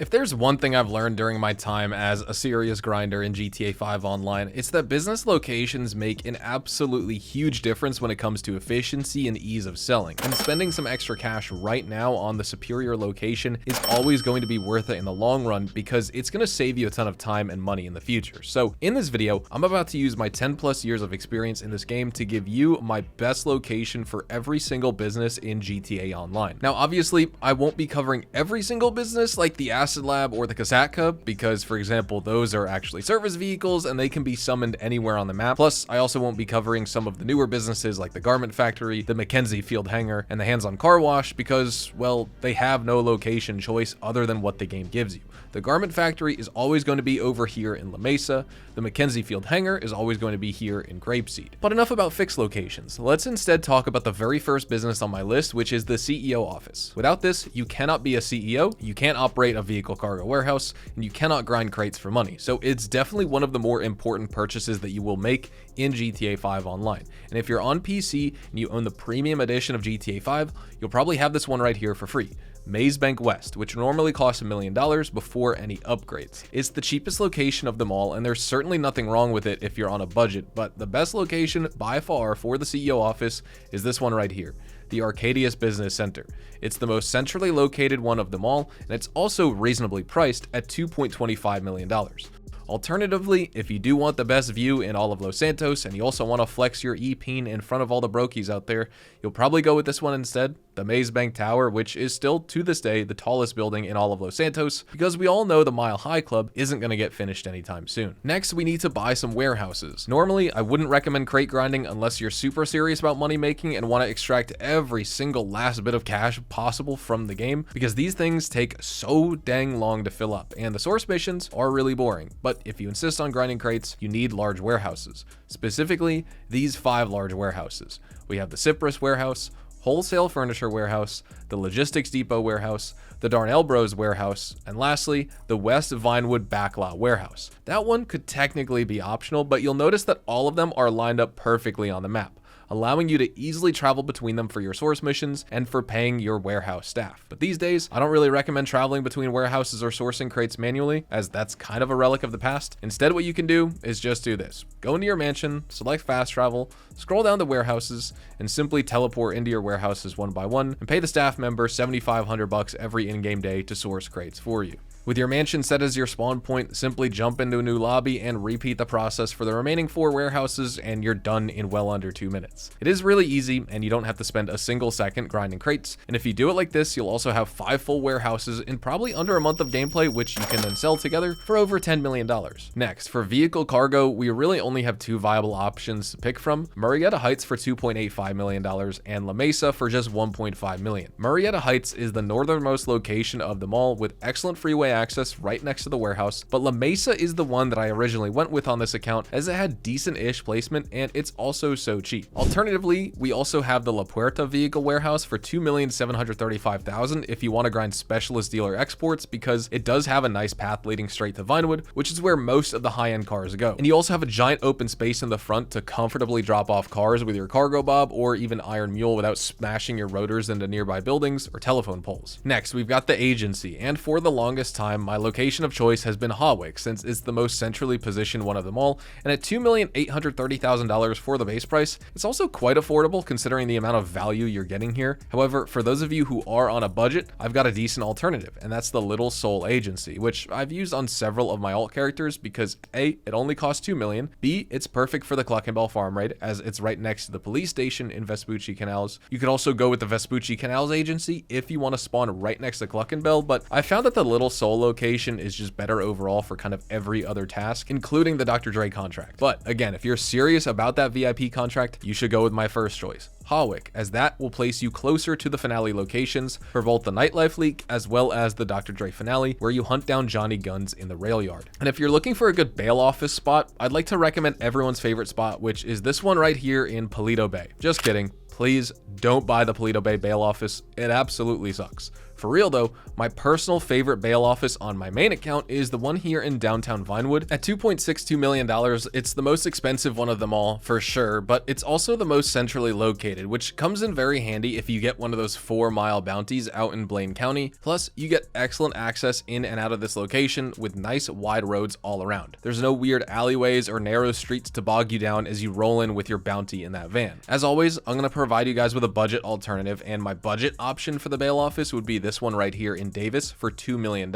If there's one thing I've learned during my time as a serious grinder in GTA 5 Online, it's that business locations make an absolutely huge difference when it comes to efficiency and ease of selling. And spending some extra cash right now on the superior location is always going to be worth it in the long run because it's going to save you a ton of time and money in the future. So in this video, I'm about to use my 10+ years of experience in this game to give you my best location for every single business in GTA Online. Now, obviously, I won't be covering every single business like the Acid Lab or the Kasatka because, for example, those are actually service vehicles and they can be summoned anywhere on the map. Plus, I also won't be covering some of the newer businesses like the Garment Factory, the Mackenzie Field Hangar, and the Hands-on Car Wash because, well, they have no location choice other than what the game gives you. The Garment Factory is always going to be over here in La Mesa. The Mackenzie Field Hangar is always going to be here in Grapeseed. But enough about fixed locations. Let's instead talk about the very first business on my list, which is the CEO office. Without this, you cannot be a CEO, you can't operate a vehicle cargo warehouse, and you cannot grind crates for money. So it's definitely one of the more important purchases that you will make in GTA 5 Online. And if you're on PC and you own the premium edition of GTA 5, you'll probably have this one right here for free. Maze Bank West, which normally costs $1 million before any upgrades. It's the cheapest location of them all, and there's certainly nothing wrong with it if you're on a budget, but the best location by far for the CEO office is this one right here, the Arcadius Business Center. It's the most centrally located one of them all, and it's also reasonably priced at $2.25 million. Alternatively, if you do want the best view in all of Los Santos and you also want to flex your E-Peen in front of all the brokies out there, you'll probably go with this one instead, the Maze Bank Tower, which is still to this day the tallest building in all of Los Santos because we all know the Mile High Club isn't going to get finished anytime soon. Next, we need to buy some warehouses. Normally, I wouldn't recommend crate grinding unless you're super serious about money making and want to extract every single last bit of cash possible from the game because these things take so dang long to fill up and the source missions are really boring. But if you insist on grinding crates, you need large warehouses. Specifically, these 5 large warehouses. We have the Cypress Warehouse, Wholesale Furniture Warehouse, the Logistics Depot Warehouse, the Darnell Bros Warehouse, and lastly, the West Vinewood Backlot Warehouse. That one could technically be optional, but you'll notice that all of them are lined up perfectly on the map, allowing you to easily travel between them for your source missions and for paying your warehouse staff. But these days, I don't really recommend traveling between warehouses or sourcing crates manually, as that's kind of a relic of the past. Instead, what you can do is just do this. Go into your mansion, select fast travel, scroll down the warehouses, and simply teleport into your warehouses one by one, and pay the staff member $7,500 every in-game day to source crates for you. With your mansion set as your spawn point, simply jump into a new lobby and repeat the process for the remaining 4 warehouses and you're done in well under 2 minutes. It is really easy and you don't have to spend a single second grinding crates, and if you do it like this, you'll also have 5 full warehouses in probably under a month of gameplay, which you can then sell together for over $10 million. Next, for vehicle cargo, we really only have 2 viable options to pick from, Murrieta Heights for $2.85 million and La Mesa for just $1.5 million. Murrieta Heights is the northernmost location of them all with excellent freeway access right next to the warehouse, but La Mesa is the one that I originally went with on this account as it had decent-ish placement and it's also so cheap. Alternatively, we also have the La Puerta Vehicle Warehouse for $2,735,000 if you want to grind specialist dealer exports because it does have a nice path leading straight to Vinewood, which is where most of the high-end cars go. And you also have a giant open space in the front to comfortably drop off cars with your cargo bob or even iron mule without smashing your rotors into nearby buildings or telephone poles. Next, we've got the agency, and for the longest time, my location of choice has been Hawick since it's the most centrally positioned one of them all, and at $2,830,000 for the base price, it's also quite affordable considering the amount of value you're getting here. However, for those of you who are on a budget, I've got a decent alternative, and that's the Little Soul Agency, which I've used on several of my alt characters because A, it only costs $2 million, B, it's perfect for the Cluckenbell farm raid as it's right next to the police station in Vespucci Canals. You could also go with the Vespucci Canals Agency if you want to spawn right next to Cluckenbell, but I found that the Little Soul location is just better overall for kind of every other task, including the Dr. Dre contract. But again, if you're serious about that VIP contract, you should go with my first choice, Hawick, as that will place you closer to the finale locations for both the Nightlife leak as well as the Dr. Dre finale, where you hunt down Johnny Guns in the rail yard. And if you're looking for a good bail office spot, I'd like to recommend everyone's favorite spot, which is this one right here in Paleto Bay. Just kidding. Please don't buy the Paleto Bay bail office. It absolutely sucks. For real though, my personal favorite bail office on my main account is the one here in downtown Vinewood. At $2.62 million, it's the most expensive one of them all, for sure, but it's also the most centrally located, which comes in very handy if you get one of those 4-mile bounties out in Blaine County. Plus, you get excellent access in and out of this location with nice wide roads all around. There's no weird alleyways or narrow streets to bog you down as you roll in with your bounty in that van. As always, I'm going to provide you guys with a budget alternative, and my budget option for the bail office would be this one right here in Davis for $2 million.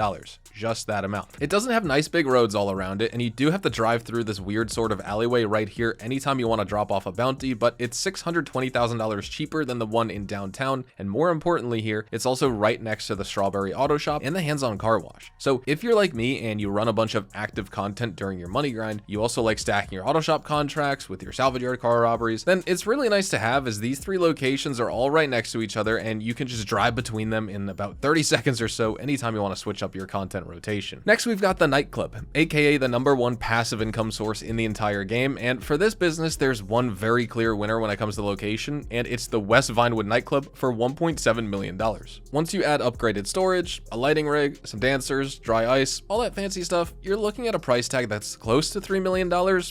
Just that amount. It doesn't have nice big roads all around it, and you do have to drive through this weird sort of alleyway right here anytime you want to drop off a bounty, but it's $620,000 cheaper than the one in downtown, and more importantly here, it's also right next to the Strawberry Auto Shop and the hands-on car wash. So if you're like me and you run a bunch of active content during your money grind, you also like stacking your auto shop contracts with your salvage yard car robberies, then it's really nice to have, as these 3 locations are all right next to each other and you can just drive between them in about 30 seconds or so anytime you want to switch up your content rotation. Next, we've got the Nightclub, aka the #1 passive income source in the entire game, and for this business there's one very clear winner when it comes to location, and it's the West Vinewood Nightclub for $1.7 million. Once you add upgraded storage, a lighting rig, some dancers, dry ice, all that fancy stuff, you're looking at a price tag that's close to $3 million,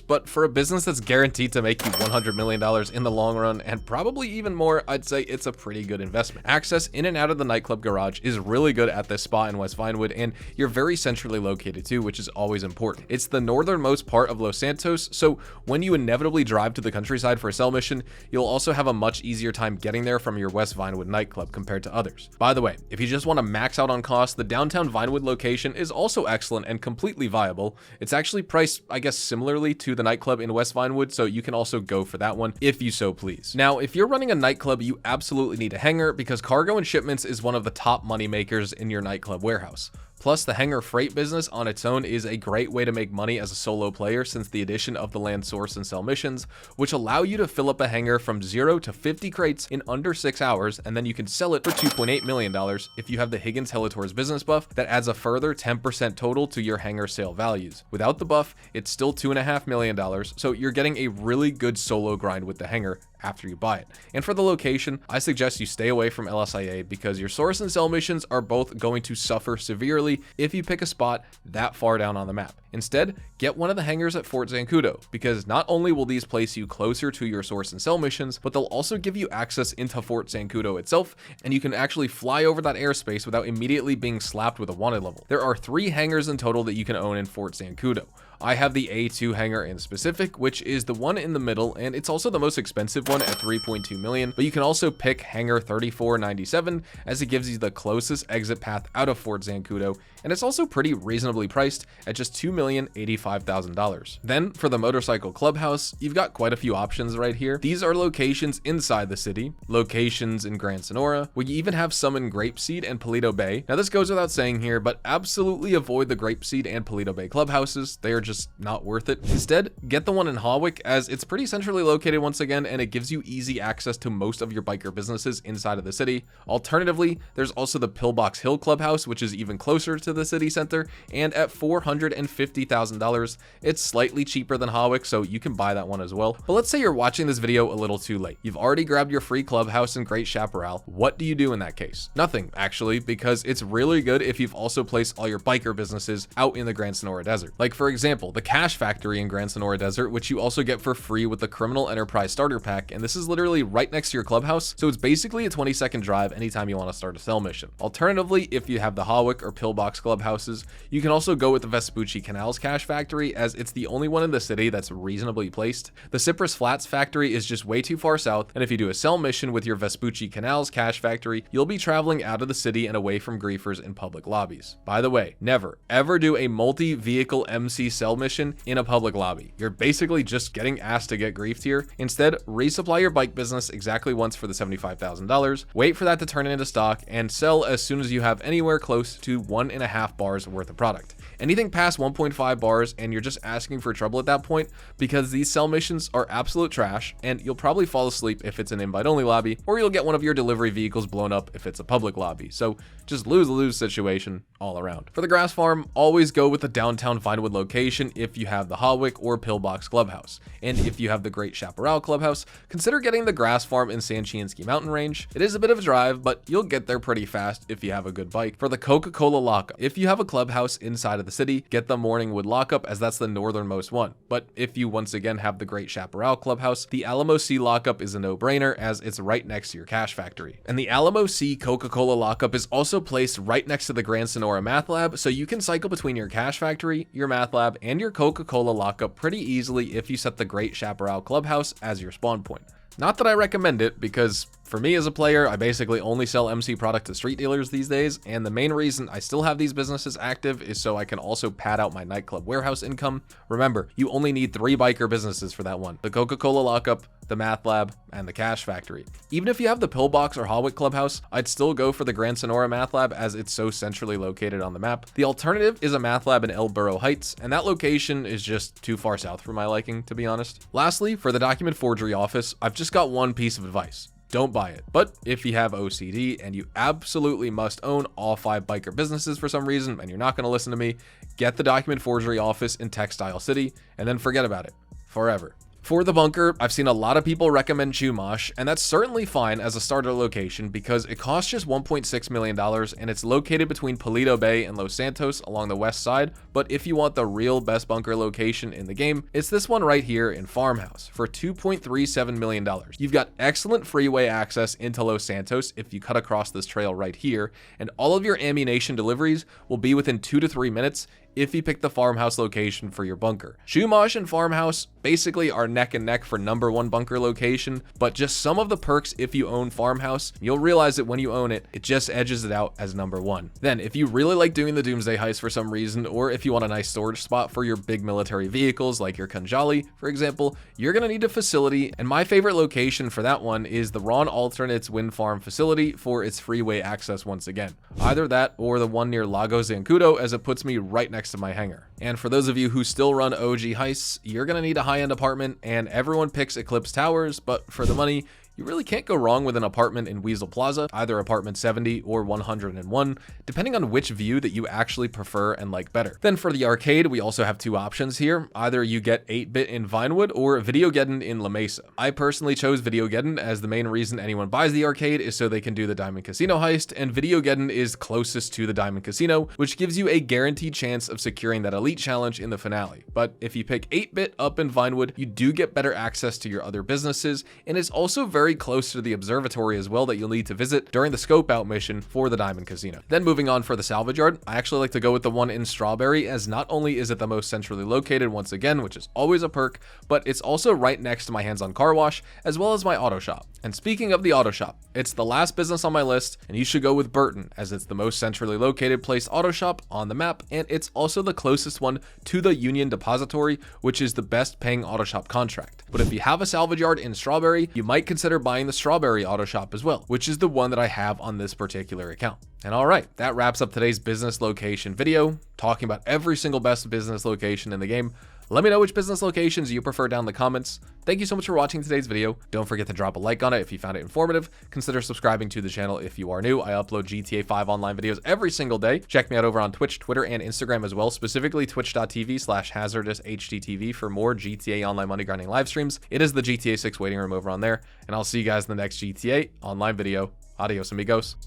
but for a business that's guaranteed to make you $100 million in the long run, and probably even more, I'd say it's a pretty good investment. Access in and out of the nightclub garage is really good at this spot in West Vinewood, and you're very centrally located too, which is always important. It's the northernmost part of Los Santos, so when you inevitably drive to the countryside for a cell mission, you'll also have a much easier time getting there from your West Vinewood nightclub compared to others. By the way, if you just want to max out on cost, the downtown Vinewood location is also excellent and completely viable. It's actually priced, I guess, similarly to the nightclub in West Vinewood, so you can also go for that one if you so please. Now, if you're running a nightclub, you absolutely need a hangar because cargo and shipments is one of the top money makers in your nightclub warehouse. Plus, the hangar freight business on its own is a great way to make money as a solo player since the addition of the land source and sell missions, which allow you to fill up a hangar from 0 to 50 crates in under 6 hours, and then you can sell it for $2.8 million if you have the Higgins Helitors business buff that adds a further 10% total to your hangar sale values. Without the buff, it's still $2.5 million, so you're getting a really good solo grind with the hangar after you buy it. And for the location, I suggest you stay away from LSIA because your source and sell missions are both going to suffer severely if you pick a spot that far down on the map. Instead, get one of the hangars at Fort Zancudo, because not only will these place you closer to your source and sell missions, but they'll also give you access into Fort Zancudo itself, and you can actually fly over that airspace without immediately being slapped with a wanted level. There are 3 hangars in total that you can own in Fort Zancudo. I have the A2 hangar in specific, which is the one in the middle, and it's also the most expensive one at $3.2 million, but you can also pick hangar 3497 as it gives you the closest exit path out of Fort Zancudo, and it's also pretty reasonably priced at just $2,085,000. Then for the motorcycle clubhouse, you've got quite a few options right here. These are locations inside the city, locations in Grand Sonora, where you even have some in Grapeseed and Paleto Bay. Now this goes without saying here, but absolutely avoid the Grapeseed and Paleto Bay clubhouses. They are just not worth it. Instead, get the one in Hawick, as it's pretty centrally located once again, and it gives you easy access to most of your biker businesses inside of the city. Alternatively, there's also the Pillbox Hill Clubhouse, which is even closer to the city center, and at $450,000, it's slightly cheaper than Hawick, so you can buy that one as well. But let's say you're watching this video a little too late. You've already grabbed your free clubhouse in Great Chaparral. What do you do in that case? Nothing, actually, because it's really good if you've also placed all your biker businesses out in the Grand Sonora Desert. Like, for example, the Cash Factory in Grand Sonora Desert, which you also get for free with the Criminal Enterprise Starter Pack, and this is literally right next to your clubhouse, so it's basically a 20-second drive anytime you want to start a cell mission. Alternatively, if you have the Hawick or Pillbox clubhouses, you can also go with the Vespucci Canals Cash Factory, as it's the only one in the city that's reasonably placed. The Cypress Flats Factory is just way too far south, and if you do a cell mission with your Vespucci Canals Cash Factory, you'll be traveling out of the city and away from griefers in public lobbies. By the way, never, ever do a multi-vehicle MC cell mission in a public lobby. You're basically just getting asked to get griefed here. Instead, resupply your bike business exactly once for the $75,000, wait for that to turn into stock, and sell as soon as you have anywhere close to 1.5 bars worth of product. Anything past 1.5 bars and you're just asking for trouble at that point, because these cell missions are absolute trash, and you'll probably fall asleep if it's an invite-only lobby, or you'll get one of your delivery vehicles blown up if it's a public lobby. So just lose-lose situation all around. For the grass farm, always go with the downtown Vinewood location if you have the Hawick or Pillbox Clubhouse. And if you have the Great Chaparral Clubhouse, consider getting the grass farm in Sanchinsky Mountain Range. It is a bit of a drive, but you'll get there pretty fast if you have a good bike. For the Coca-Cola lockup, if you have a clubhouse inside of the city, get the Morningwood lockup, as that's the northernmost one. But if you once again have the Great Chaparral clubhouse, the Alamo Sea lockup is a no-brainer, as it's right next to your cash factory. And the Alamo Sea Coca-Cola lockup is also placed right next to the Grand Sonora Math Lab, so you can cycle between your cash factory, your math lab, and your Coca-Cola lockup pretty easily if you set the Great Chaparral clubhouse as your spawn point. Not that I recommend it, because for me as a player, I basically only sell MC product to street dealers these days, and the main reason I still have these businesses active is so I can also pad out my nightclub warehouse income. Remember, you only need 3 biker businesses for that one: the Coca-Cola lockup, the math lab, and the cash factory. Even if you have the Pillbox or Hawick clubhouse, I'd still go for the Grand Sonora math lab, as it's so centrally located on the map. The alternative is a math lab in El Burro Heights, and that location is just too far south for my liking, to be honest. Lastly, for the document forgery office, I've just got one piece of advice: don't buy it. But if you have OCD and you absolutely must own all 5 biker businesses for some reason, and you're not going to listen to me, get the document forgery office in Textile City and then forget about it forever. For the bunker, I've seen a lot of people recommend Chumash, and that's certainly fine as a starter location because it costs just $1.6 million and it's located between Paleto Bay and Los Santos along the west side. But if you want the real best bunker location in the game, it's this one right here in Farmhouse for $2.37 million. You've got excellent freeway access into Los Santos if you cut across this trail right here, and all of your ammunition deliveries will be within 2 to 3 minutes if you pick the Farmhouse location for your bunker. Chumash and Farmhouse basically are neck and neck for #1 bunker location, but just some of the perks if you own Farmhouse, you'll realize that when you own it, it just edges it out as #1. Then, if you really like doing the Doomsday Heist for some reason, or if you want a nice storage spot for your big military vehicles like your Kanjali, for example, you're gonna need a facility, and my favorite location for that one is the Ron Alternates Wind Farm facility for its freeway access once again. Either that or the one near Lago Zancudo, as it puts me right next to my hangar. And for those of you who still run OG heists, you're gonna need a high-end apartment, and everyone picks Eclipse Towers, but for the money, you really can't go wrong with an apartment in Weasel Plaza, either apartment 70 or 101, depending on which view that you actually prefer and like better. Then for the arcade, we also have 2 options here. Either you get 8-bit in Vinewood or Videogeddon in La Mesa. I personally chose Videogeddon, as the main reason anyone buys the arcade is so they can do the Diamond Casino heist, and Videogeddon is closest to the Diamond Casino, which gives you a guaranteed chance of securing that elite challenge in the finale. But if you pick 8-bit up in Vinewood, you do get better access to your other businesses, and it's also very close to the observatory as well that you'll need to visit during the scope out mission for the Diamond Casino. Then moving on for the salvage yard, I actually like to go with the one in Strawberry, as not only is it the most centrally located once again, which is always a perk, but it's also right next to my hands-on car wash as well as my auto shop. And speaking of the auto shop, it's the last business on my list, and you should go with Burton, as it's the most centrally located placed auto shop on the map, and it's also the closest one to the Union Depository, which is the best paying auto shop contract. But if you have a salvage yard in Strawberry, you might consider buying the Strawberry auto shop as well, which is the one that I have on this particular account. And all right, that wraps up today's business location video, talking about every single best business location in the game. Let me know which business locations you prefer down in the comments. Thank you so much for watching today's video. Don't forget to drop a like on it if you found it informative. Consider subscribing to the channel if you are new. I upload GTA 5 online videos every single day. Check me out over on Twitch, Twitter, and Instagram as well, specifically twitch.tv/hazardoushtv for more GTA Online money grinding live streams. It is the GTA 6 waiting room over on there, and I'll see you guys in the next GTA online video. Adios, amigos.